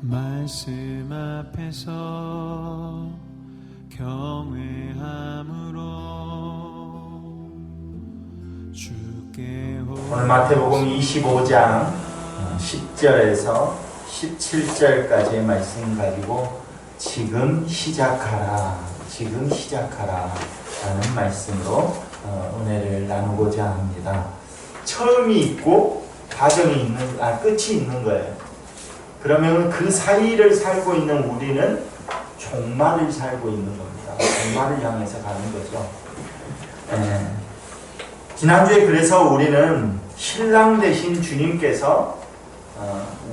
말씀 앞에서 경외함으로 주께 오늘 마태복음 25장 10절에서 17절까지의 말씀 가지고 지금 시작하라 라는 말씀으로 은혜를 나누고자 합니다. 처음이 있고 과정이 끝이 있는 거예요. 그러면 그 사이를 살고 있는 우리는 종말을 살고 있는 겁니다. 종말을 향해서 가는 거죠. 지난주에 그래서 우리는 신랑 되신 주님께서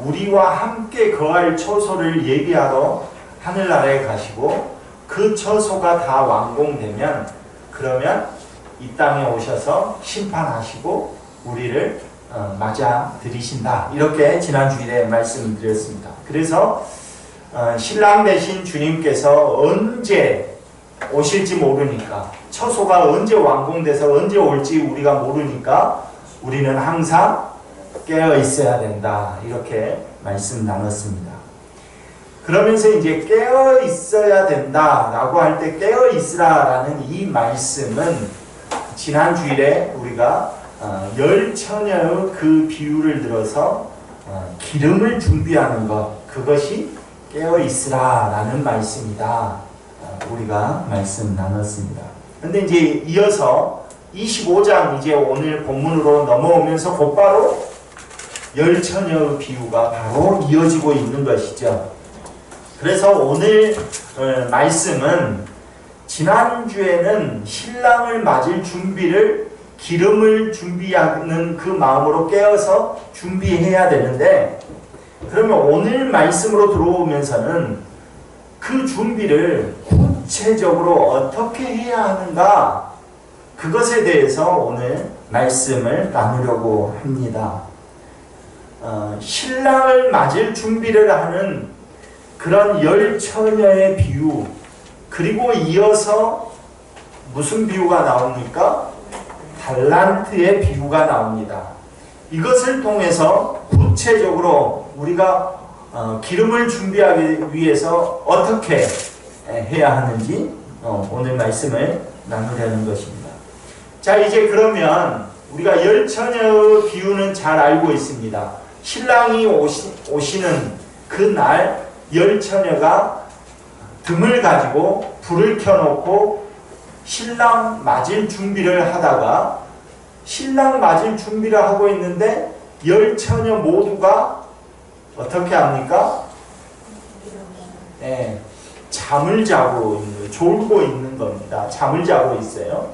우리와 함께 거할 처소를 예비하러 하늘나라에 가시고 그 처소가 다 완공되면 그러면 이 땅에 오셔서 심판하시고 우리를 맞아 들이신다. 이렇게 지난 주일에 말씀드렸습니다. 그래서 신랑 되신 주님께서 언제 오실지 모르니까, 처소가 언제 완공돼서 언제 올지 우리가 모르니까 우리는 항상 깨어 있어야 된다. 이렇게 말씀 나눴습니다. 그러면서 이제 깨어 있어야 된다라고 할 때 깨어 있으라라는 이 말씀은 지난 주일에 우리가 열 처녀의 그 비유를 들어서 기름을 준비하는 것, 그것이 깨어 있으라라는 말씀이다. 우리가 말씀 나눴습니다. 근데 이제 이어서 25장 이제 오늘 본문으로 넘어오면서 곧바로 열 처녀의 비유가 바로 이어지고 있는 것이죠. 그래서 오늘 말씀은 지난주에는 신랑을 맞을 준비를 기름을 준비하는 그 마음으로 깨어서 준비해야 되는데, 그러면 오늘 말씀으로 들어오면서는 그 준비를 구체적으로 어떻게 해야 하는가, 그것에 대해서 오늘 말씀을 나누려고 합니다. 신랑을 맞을 준비를 하는 그런 열 처녀의 비유, 그리고 이어서 무슨 비유가 나옵니까? 달란트의 비유가 나옵니다. 이것을 통해서 구체적으로 우리가 기름을 준비하기 위해서 어떻게 해야 하는지 오늘 말씀을 나누려는 것입니다. 자, 이제 그러면 우리가 열 처녀의 비유는 잘 알고 있습니다. 신랑이 오시는 그날 열 처녀가 등을 가지고 불을 켜놓고 신랑 맞을 준비를 하다가, 신랑 맞을 준비를 하고 있는데 열 처녀 모두가 어떻게 합니까? 잠을 자고 있는 거예요. 졸고 있는 겁니다. 잠을 자고 있어요.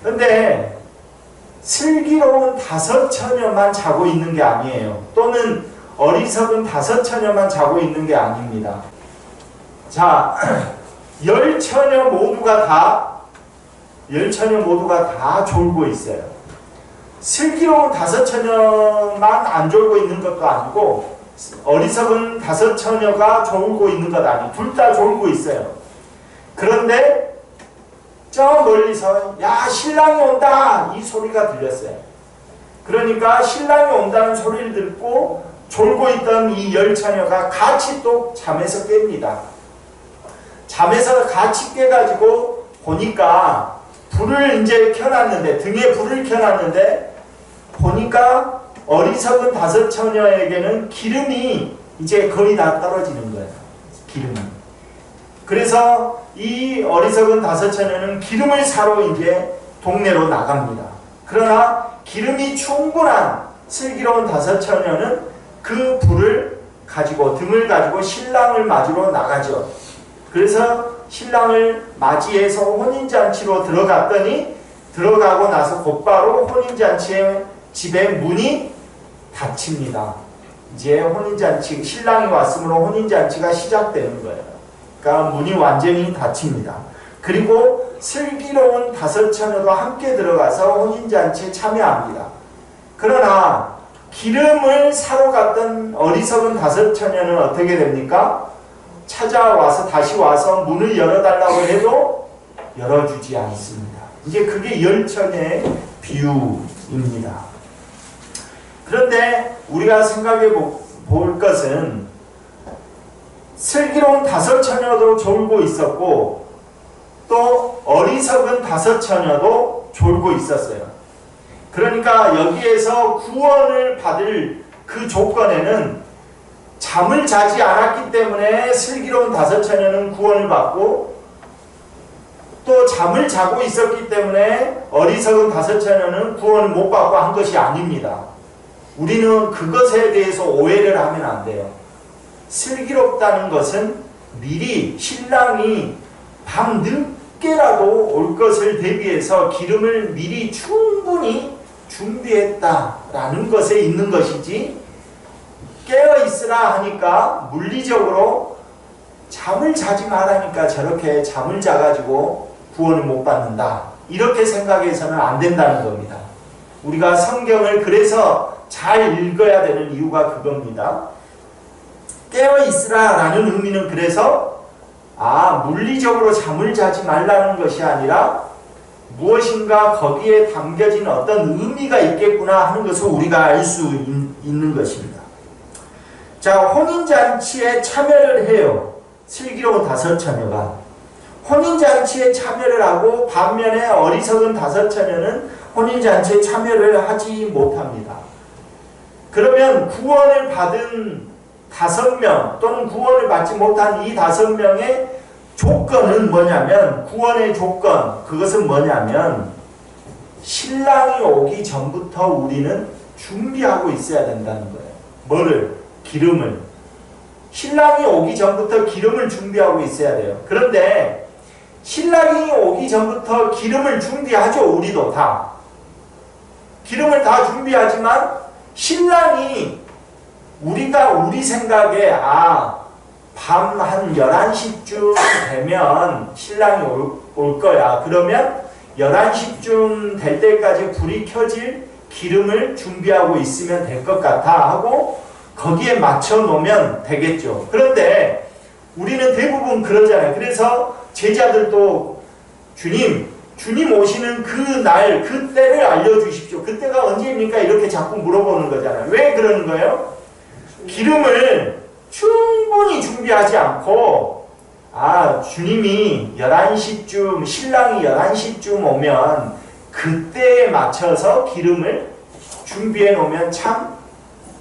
그런데 슬기로운 다섯 처녀만 자고 있는 게 아니에요. 또는 어리석은 다섯 처녀만 자고 있는 게 아닙니다. 자, 열 처녀 모두가 다 졸고 있어요. 슬기로운 다섯 처녀만 안 졸고 있는 것도 아니고, 어리석은 다섯 처녀가 졸고 있는 것 아니에요. 둘 다 졸고 있어요. 그런데 저 멀리서 야, 신랑이 온다, 이 소리가 들렸어요. 그러니까 신랑이 온다는 소리를 듣고 졸고 있던 이 열 처녀가 같이 또 잠에서 깹니다. 잠에서 같이 깨가지고 보니까 불을 이제 켜놨는데, 등에 불을 켜놨는데 보니까 어리석은 다섯 처녀에게는 기름이 이제 거의 다 떨어지는 거예요. 기름이. 그래서 이 어리석은 다섯 처녀는 기름을 사러 이제 동네로 나갑니다. 그러나 기름이 충분한 슬기로운 다섯 처녀는 그 불을 가지고, 등을 가지고 신랑을 맞으러 나가죠. 그래서 신랑을 맞이해서 혼인잔치로 들어갔더니, 들어가고 나서 곧바로 혼인잔치의 집의 문이 닫힙니다. 이제 혼인잔치, 신랑이 왔으므로 혼인잔치가 시작되는 거예요. 그러니까 문이 완전히 닫힙니다. 그리고 슬기로운 다섯 처녀도 함께 들어가서 혼인잔치에 참여합니다. 그러나 기름을 사러 갔던 어리석은 다섯 처녀는 어떻게 됩니까? 찾아와서 다시 와서 문을 열어달라고 해도 열어주지 않습니다. 이제 그게 열 처녀의 비유입니다. 그런데 우리가 생각해 볼 것은 슬기로운 다섯 처녀도 졸고 있었고 또 어리석은 다섯 처녀도 졸고 있었어요. 그러니까 여기에서 구원을 받을 그 조건에는 잠을 자지 않았기 때문에 슬기로운 다섯 처녀는 구원을 받고 또 잠을 자고 있었기 때문에 어리석은 다섯 처녀는 구원을 못 받고 한 것이 아닙니다. 우리는 그것에 대해서 오해를 하면 안 돼요. 슬기롭다는 것은 미리 신랑이 밤 늦게라도 올 것을 대비해서 기름을 미리 충분히 준비했다라는 것에 있는 것이지, 깨어있으라 하니까 물리적으로 잠을 자지 말라니까 저렇게 잠을 자가지고 구원을 못 받는다, 이렇게 생각해서는 안 된다는 겁니다. 우리가 성경을 그래서 잘 읽어야 되는 이유가 그겁니다. 깨어있으라 라는 의미는 그래서 물리적으로 잠을 자지 말라는 것이 아니라 무엇인가 거기에 담겨진 어떤 의미가 있겠구나 하는 것을 우리가 알 수 있는 것입니다. 자, 혼인잔치에 참여를 해요. 슬기로운 다섯 처녀가 혼인잔치에 참여를 하고, 반면에 어리석은 다섯 처녀는 혼인잔치에 참여를 하지 못합니다. 그러면 구원을 받은 5명 또는 구원을 받지 못한 이 5명의 조건은 뭐냐면, 구원의 조건, 그것은 뭐냐면 신랑이 오기 전부터 우리는 준비하고 있어야 된다는 거예요. 뭐를? 기름을. 신랑이 오기 전부터 기름을 준비하고 있어야 돼요. 그런데 신랑이 오기 전부터 기름을 준비하죠. 우리도 다 기름을 다 준비하지만, 신랑이 우리가 우리 생각에 밤 한 11시쯤 되면 신랑이 올 거야. 그러면 11시쯤 될 때까지 불이 켜질 기름을 준비하고 있으면 될 것 같아 하고 거기에 맞춰 놓으면 되겠죠. 그런데 우리는 대부분 그러잖아요. 그래서 제자들도 주님 오시는 그 날, 그 때를 알려주십시오. 그때가 언제입니까? 이렇게 자꾸 물어보는 거잖아요. 왜 그러는 거예요? 기름을 충분히 준비하지 않고, 주님이 11시쯤, 신랑이 11시쯤 오면 그때에 맞춰서 기름을 준비해 놓으면 참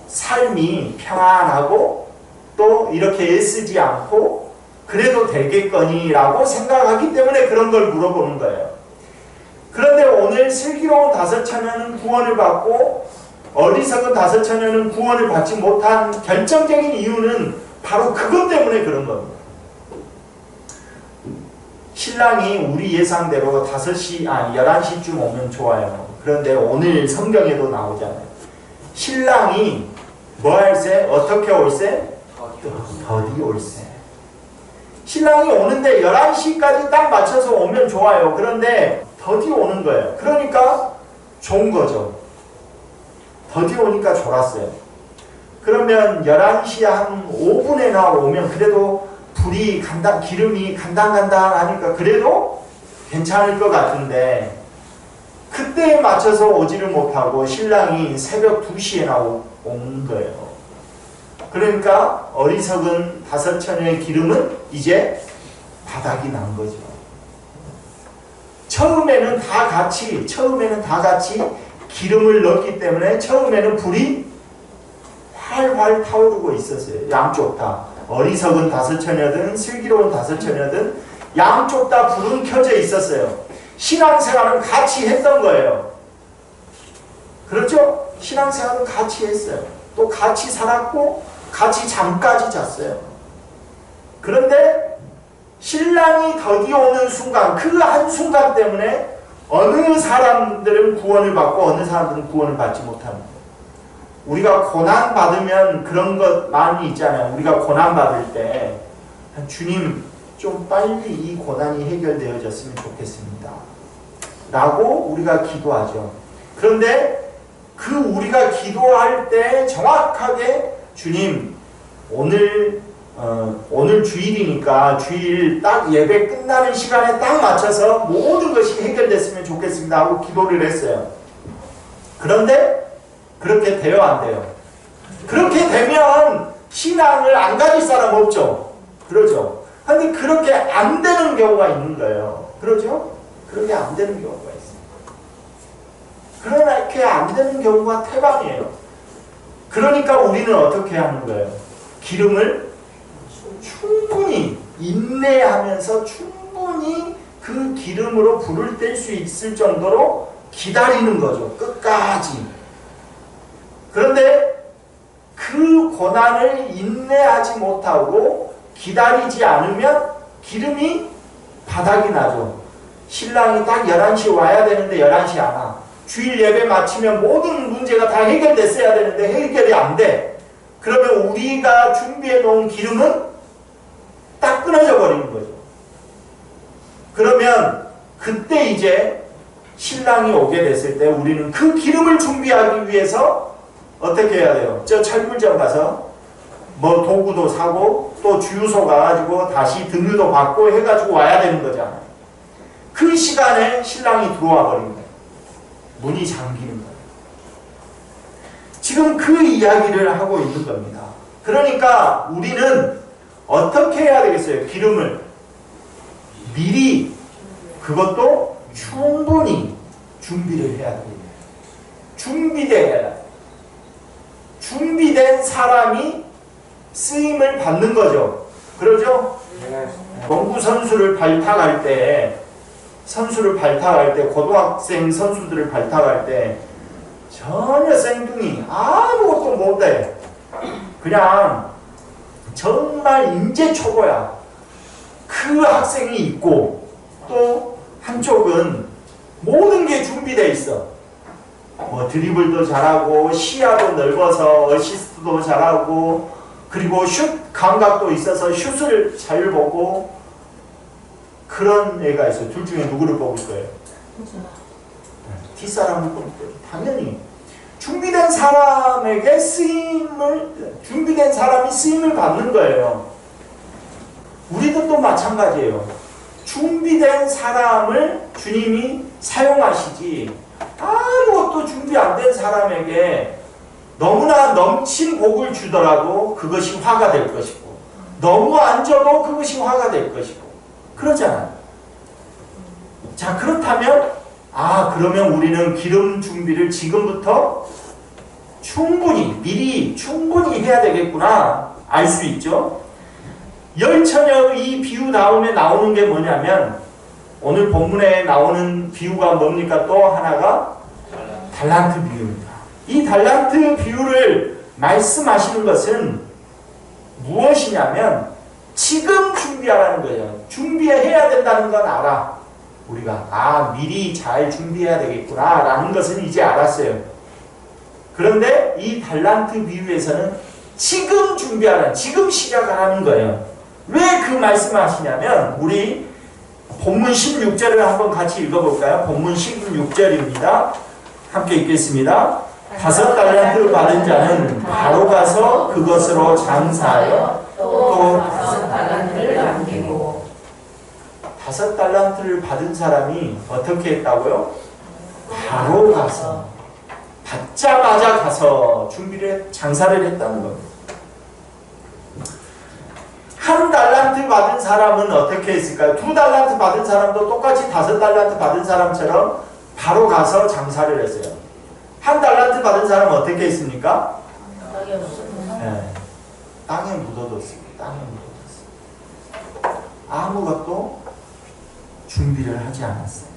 삶이 평안하고 또 이렇게 애쓰지 않고 그래도 되겠거니라고 생각하기 때문에 그런 걸 물어보는 거예요. 그런데 오늘 슬기로운 다섯 처녀는 구원을 받고 어리석은 다섯 처녀는 구원을 받지 못한 결정적인 이유는 바로 그것 때문에 그런 겁니다. 신랑이 우리 예상대로 11시쯤 오면 좋아요. 그런데 오늘 성경에도 나오잖아요. 신랑이 뭐 할세? 어떻게 올세? 더디 올세. 신랑이 오는데 11시까지 딱 맞춰서 오면 좋아요. 그런데 더디 오는 거예요. 그러니까 좋은 거죠. 더디 오니까 졸았어요. 그러면 11시 한 5분에나 오면 그래도 불이 기름이 간당간당하니까 그래도 괜찮을 것 같은데, 그때에 맞춰서 오지를 못하고 신랑이 새벽 2시에나 온 거예요. 그러니까 어리석은 다섯 처녀의 기름은 이제 바닥이 난 거죠. 처음에는 다 같이 기름을 넣었기 때문에 처음에는 불이 활활 타오르고 있었어요. 양쪽 다. 어리석은 다섯 처녀든 슬기로운 다섯 처녀든 양쪽 다 불은 켜져 있었어요. 신앙생활은 같이 했던 거예요. 그렇죠? 신앙생활은 같이 했어요. 또 같이 살았고 같이 잠까지 잤어요. 그런데 신랑이 더디 오는 순간, 그 한순간 때문에 어느 사람들은 구원을 받고 어느 사람들은 구원을 받지 못합니다. 우리가 고난 받으면 그런 것 많이 있잖아요. 우리가 고난 받을 때 주님 좀 빨리 이 고난이 해결되어졌으면 좋겠습니다 라고 우리가 기도하죠. 그런데 그 우리가 기도할 때 정확하게 주님 오늘 주일이니까 주일 딱 예배 끝나는 시간에 딱 맞춰서 모든 것이 해결됐으면 좋겠습니다 하고 기도를 했어요. 그런데 그렇게 돼요, 안 돼요? 그렇게 되면 신앙을 안 가질 사람 없죠? 그러죠. 근데 그렇게 안 되는 경우가 있는 거예요. 그러죠? 그렇게 안 되는 경우가 있어요. 그렇게 안 되는 경우가 태반이에요. 그러니까 우리는 어떻게 하는 거예요? 기름을 충분히 인내하면서 충분히 그 기름으로 불을 뗄 수 있을 정도로 기다리는 거죠. 끝까지. 그런데 그 고난을 인내하지 못하고 기다리지 않으면 기름이 바닥이 나죠. 신랑이 딱 11시에 와야 되는데 11시에 안 와. 주일 예배 마치면 모든 문제가 다 해결됐어야 되는데 해결이 안 돼. 그러면 우리가 준비해 놓은 기름은 딱 끊어져 버리는 거죠. 그러면 그때 이제 신랑이 오게 됐을 때 우리는 그 기름을 준비하기 위해서 어떻게 해야 돼요? 저 철물점 가서 뭐 도구도 사고 또 주유소 가가지고 다시 등유도 받고 해가지고 와야 되는 거잖아요. 그 시간에 신랑이 들어와 버린 거예요. 문이 잠기는 거예요. 지금 그 이야기를 하고 있는 겁니다. 그러니까 우리는 어떻게 해야 되겠어요? 기름을 미리 그것도 충분히 준비를 해야 됩니다. 준비돼야 준비된 사람이 쓰임을 받는 거죠. 그러죠? 농구 선수를 발탁할 때 고등학생 선수들을 발탁할 때 전혀 생뚱이 아무것도 못해. 그냥 정말 인재 초보야. 그 학생이 있고 또 한쪽은 모든 게 준비되어 있어. 뭐 드리블도 잘하고 시야도 넓어서 어시스트도 잘하고 그리고 슛 감각도 있어서 슛을 잘 보고 그런 애가 있어요. 둘 중에 누구를 뽑을 거예요? 뒷사람을 뽑을 거예요. 당연히 준비된 사람이 쓰임을 받는 거예요. 우리도 또 마찬가지예요. 준비된 사람을 주님이 사용하시지 아무것도 준비 안 된 사람에게 너무나 넘친 복을 주더라도 그것이 화가 될 것이고 너무 안 줘도 그것이 화가 될 것이고 그러잖아요. 자, 그렇다면 그러면 우리는 기름 준비를 지금부터 미리 충분히 해야 되겠구나 알 수 있죠. 열처녀의 이 비유 다음에 나오는 게 뭐냐면 오늘 본문에 나오는 비유가 뭡니까? 또 하나가 달란트 비유입니다. 이 달란트 비유를 말씀하시는 것은 무엇이냐면 지금 준비하라는 거예요. 준비해야 된다는 건 알아. 우리가 미리 잘 준비해야 되겠구나 라는 것은 이제 알았어요. 그런데 이 달란트 비유에서는 지금 준비하라는, 지금 시작하라는 거예요. 왜 그 말씀을 하시냐면 우리 본문 16절을 한번 같이 읽어볼까요? 본문 16절입니다. 함께 읽겠습니다. 5달란트 받은 자는 바로 가서 그것으로 장사하여 또 5달란트를 남기고 5달란트를 받은 사람이 어떻게 했다고요? 바로 가서 받자마자 가서 장사를 했다는 겁니다. 1달란트 받은 사람은 어떻게 했을까요? 2달란트 받은 사람도 똑같이 5달란트 받은 사람처럼 바로 가서 장사를 했어요. 1달란트 받은 사람은 어떻게 했습니까? 네, 땅에 묻어뒀습니다. 땅에 묻어뒀어요. 아무것도 준비를 하지 않았어요.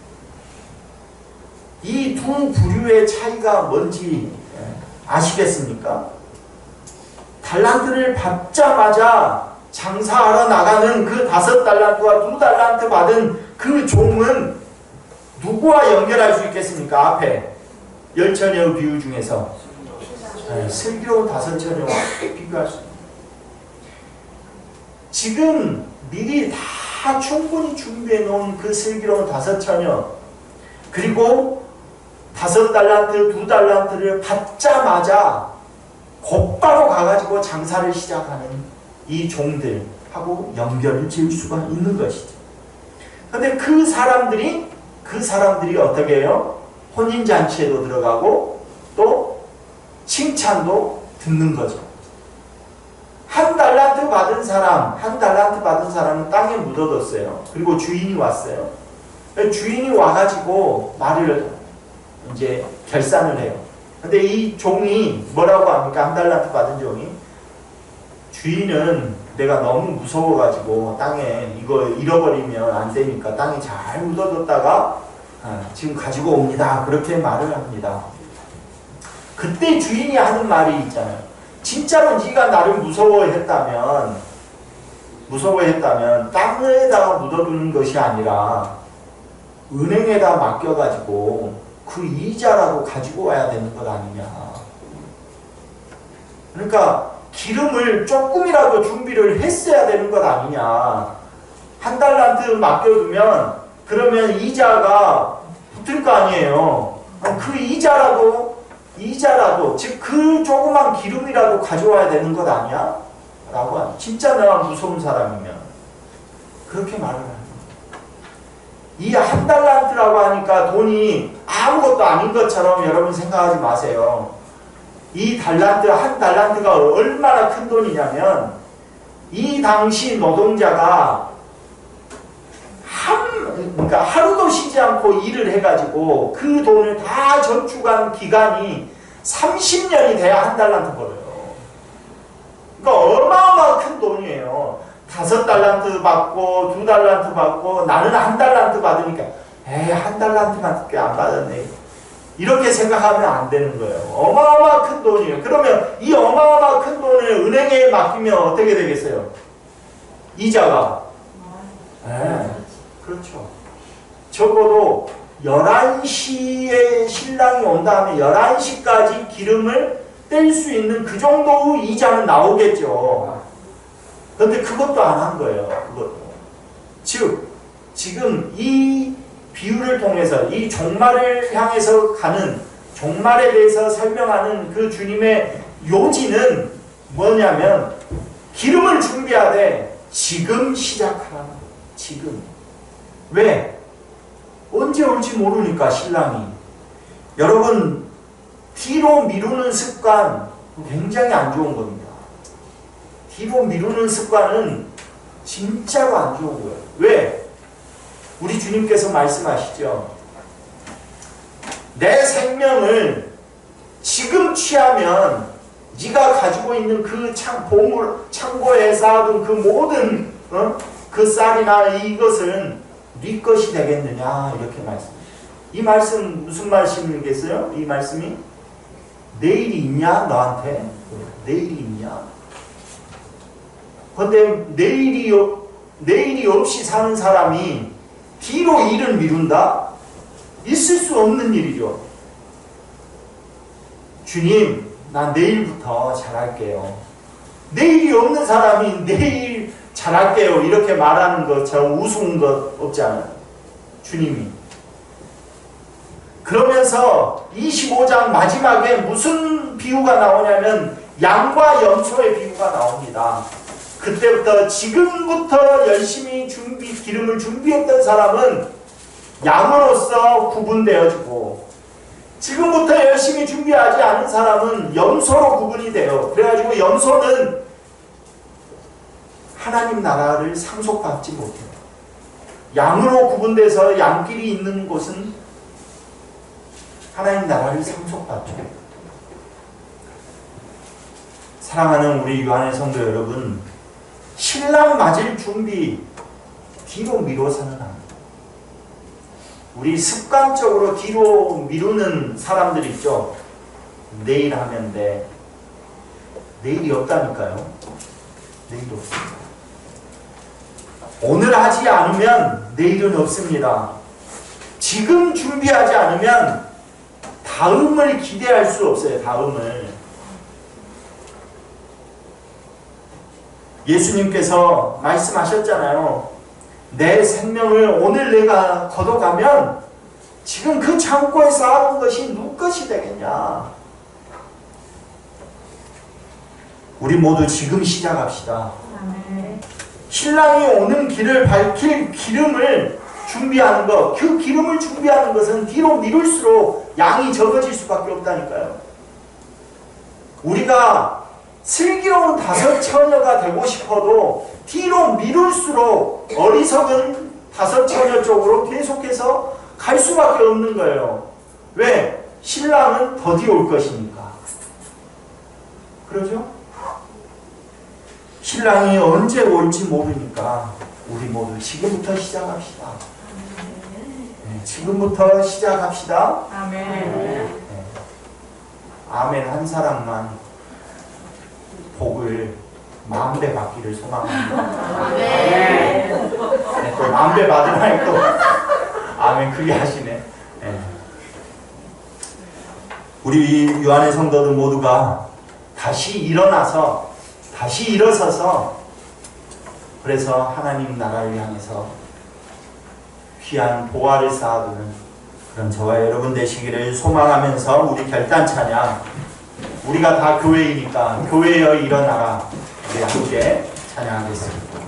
이 두 부류의 차이가 뭔지 아시겠습니까? 달란트를 받자마자 장사하러 나가는 그 5달란트와 2달란트 받은 그 종은 누구와 연결할 수 있겠습니까? 앞에 열처녀의 비유 중에서 슬기로운 5처녀와 비교할 수 있습니다. 지금 미리 다 충분히 준비해 놓은 그 슬기로운 5처녀 그리고 5달란트, 2달란트를 받자마자 곧바로 가가지고 장사를 시작하는 이 종들하고 연결을 지을 수가 있는 것이죠. 그런데 그 사람들이 어떻게 해요? 혼인잔치에도 들어가고 또 칭찬도 듣는 거죠. 한 달란트 받은 사람은 땅에 묻어뒀어요. 그리고 주인이 왔어요. 주인이 와가지고 말을 이제 결산을 해요. 근데 이 종이 뭐라고 합니까? 한 달란트 받은 종이, 주인은 내가 너무 무서워가지고 땅에 이거 잃어버리면 안 되니까 땅에 잘 묻어뒀다가 지금 가지고 옵니다. 그렇게 말을 합니다. 그때 주인이 하는 말이 있잖아요. 진짜로 네가 나를 무서워했다면 땅에다가 묻어두는 것이 아니라 은행에다 맡겨가지고 그 이자라도 가지고 와야 되는 것 아니냐. 그러니까 기름을 조금이라도 준비를 했어야 되는 것 아니냐. 한 달란트 맡겨두면 그러면 이자가 붙을 거 아니에요. 그 이자라도 즉 그 조그만 기름이라도 가져와야 되는 것 아니야? 라고 하는, 진짜 내가 무서운 사람이면 그렇게 말을 하는 거예요. 이 한 달란트라고 하니까 돈이 아무것도 아닌 것처럼 여러분 생각하지 마세요. 이 달란트, 한 달란트가 얼마나 큰 돈이냐면 이 당시 노동자가 그러니까 하루도 쉬지 않고 일을 해가지고 그 돈을 다 저축한 기간이 30년이 돼야 한 달란트 벌어요. 그러니까 어마어마한 큰 돈이에요. 5달란트 받고 2달란트 받고 나는 한 달란트 받으니까 한 달란트밖에 안 받았네. 이렇게 생각하면 안 되는 거예요. 어마어마한 큰 돈이에요. 그러면 이 어마어마한 큰 돈을 은행에 맡기면 어떻게 되겠어요? 이자가. 그렇죠. 적어도 11시에 신랑이 온 다음에 11시까지 기름을 뗄 수 있는 그 정도의 이자는 나오겠죠. 그런데 그것도 안 한 거예요. 그것도. 즉, 지금 이 비유를 통해서 이 종말을 향해서 가는, 종말에 대해서 설명하는 그 주님의 요지는 뭐냐면 기름을 준비하되 지금 시작하라. 지금. 왜? 언제 올지 모르니까 신랑이. 여러분, 뒤로 미루는 습관 굉장히 안 좋은 겁니다. 뒤로 미루는 습관은 진짜로 안 좋은 거예요. 왜? 우리 주님께서 말씀하시죠. 내 생명을 지금 취하면 네가 가지고 있는 그 창고에 쌓아둔 그 모든 그 쌀이나 이것은 네 것이 되겠느냐, 이렇게 말씀해요. 이 말씀 무슨 말씀이겠어요? 이 말씀이 내일이 있냐 너한테? 내일이 있냐? 그런데 내일이 없이 사는 사람이 뒤로 일을 미룬다? 있을 수 없는 일이죠. 주님, 나 내일부터 잘할게요. 내일이 없는 사람이 내일 잘할게요 이렇게 말하는 것처럼 우스운 것 없지 않아요? 주님이. 그러면서 25장 마지막에 무슨 비유가 나오냐면 양과 염소의 비유가 나옵니다. 그때부터 지금부터 열심히 기름을 준비했던 사람은 양으로서 구분되어지고 지금부터 열심히 준비하지 않은 사람은 염소로 구분이 돼요. 그래가지고 염소는 하나님 나라를 상속받지 못해요. 양으로 구분돼서 양끼리 있는 곳은 하나님 나라를 상속받죠. 사랑하는 우리 유한의 성도 여러분, 신랑 맞을 준비 뒤로 미뤄서는 안 돼요. 우리 습관적으로 뒤로 미루는 사람들 있죠. 내일 하면 돼. 내일이 없다니까요. 내일이 없습니다. 오늘 하지 않으면 내일은 없습니다. 지금 준비하지 않으면 다음을 기대할 수 없어요. 다음을. 예수님께서 말씀하셨잖아요. 내 생명을 오늘 내가 걷어가면 지금 그 창고에 쌓아둔 것이 누구 것이 되겠냐. 우리 모두 지금 시작합시다. 신랑이 오는 길을 밝힐 기름을 준비하는 것, 그 기름을 준비하는 것은 뒤로 미룰수록 양이 적어질 수밖에 없다니까요. 우리가 슬기로운 다섯 처녀가 되고 싶어도 뒤로 미룰수록 어리석은 다섯 처녀 쪽으로 계속해서 갈 수밖에 없는 거예요. 왜? 신랑은 더디 올 것이니까. 그러죠? 신랑이 언제 올지 모르니까 우리 모두 지금부터 시작합시다. 네, 지금부터 시작합시다. 아멘. 네. 아멘 한 사람만 복을 만배 받기를 소망합니다. 아멘. 네, 또 만배 받으라니 또 아멘 크게 하시네. 네. 우리 유한의 성도들 모두가 다시 일어나서 다시 일어서서 그래서 하나님 나라를 향해서 귀한 보화를 쌓아두는 그런 저와 여러분 되시기를 소망하면서 우리 결단 찬양, 우리가 다 교회이니까 교회여 일어나라, 우리 함께 찬양하겠습니다.